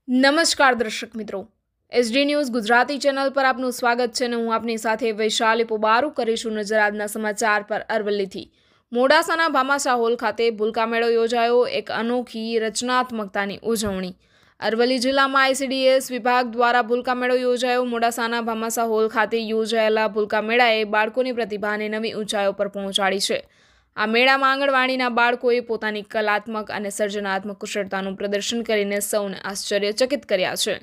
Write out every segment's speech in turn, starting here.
નમસ્કાર દર્શક મિત્રો, એસડી ન્યૂઝ ગુજરાતી ચેનલ પર આપનું સ્વાગત છે અને હું આપની સાથે વૈશાલી પોબારુ કરીશું નજર આજના સમાચાર પર. અરવલ્લીથી મોડાસાના ભામાસા હોલ ખાતે ભૂલકા મેળો યોજાયો. એક અનોખી રચનાત્મકતાની ઉજવણી. અરવલ્લી જિલ્લામાં આઈસીડીએસ વિભાગ દ્વારા ભૂલકા મેળો યોજાયો. મોડાસાના ભામાસા હોલ ખાતે યોજાયેલા ભૂલકા મેળાએ બાળકોની પ્રતિભાને નવી ઊંચાઈઓ પર પહોંચાડી છે. આ મેળામાં આંગણવાડીના બાળકોએ પોતાની કલાત્મક અને સર્જનાત્મક કુશળતાનું પ્રદર્શન કરીને સૌને આશ્ચર્યચકિત કર્યા છે.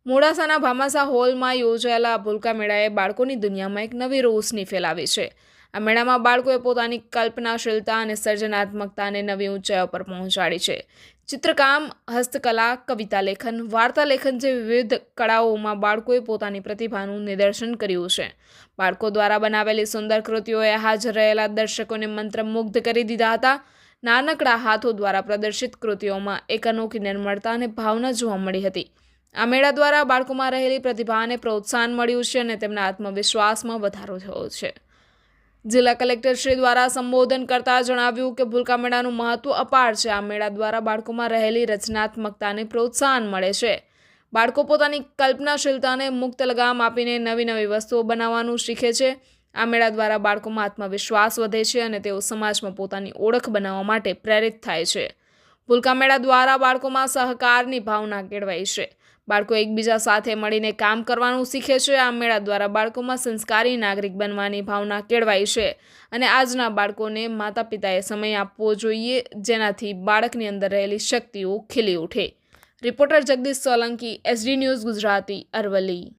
મોડાસાના ભામાસા હોલમાં યોજાયેલા ભૂલકા મેળાએ બાળકોની દુનિયામાં એક નવી રોશની ફેલાવી છે. આ મેળામાં બાળકોએ પોતાની કલ્પનાશીલતા અને સર્જનાત્મકતાને નવી ઊંચાઈઓ પર પહોંચાડી છે. ચિત્રકામ, હસ્તકલા, કવિતા લેખન, વાર્તા લેખન જેવી વિવિધ કળાઓમાં બાળકોએ પોતાની પ્રતિભાનું નિદર્શન કર્યું છે. બાળકો દ્વારા બનાવેલી સુંદર કૃતિઓએ હાજર રહેલા દર્શકોને મંત્રમુગ્ધ કરી દીધા હતા. નાનકડા હાથો દ્વારા પ્રદર્શિત કૃતિઓમાં એક અનોખી નિર્મળતા અને ભાવના જોવા મળી હતી. આ મેળા દ્વારા બાળકોમાં રહેલી પ્રતિભાને પ્રોત્સાહન મળ્યું છે અને તેમના આત્મવિશ્વાસમાં વધારો થયો છે. જિલ્લા કલેક્ટર શ્રી દ્વારા સંબોધન કરતા જણાવ્યું કે ભૂલકા મેળાનું મહત્વ અપાર છે. આ મેળા દ્વારા બાળકોમાં રહેલી રચનાત્મકતાને પ્રોત્સાહન મળે છે. બાળકો પોતાની કલ્પનાશીલતાને મુક્ત લગામ આપીને નવી નવી વસ્તુઓ બનાવવાનું શીખે છે. આ મેળા દ્વારા બાળકોમાં આત્મવિશ્વાસ વધે છે અને તેઓ સમાજમાં પોતાની ઓળખ બનાવવા માટે પ્રેરિત થાય છે. ભૂલકા મેળા દ્વારા બાળકોમાં સહકારની ભાવના કેળવાય છે. બાળકો એકબીજા સાથે મળીને કામ કરવાનું શીખે છે. આ મેળા દ્વારા બાળકોમાં સંસ્કારી નાગરિક બનવાની ભાવના કેળવાય છે અને આજના બાળકોને માતા પિતાએ સમય આપવો જોઈએ, જેનાથી બાળકની અંદર રહેલી શક્તિઓ ખીલી ઉઠે. Reporter Jagdish Solanki, SD news Gujarati, Aravalli.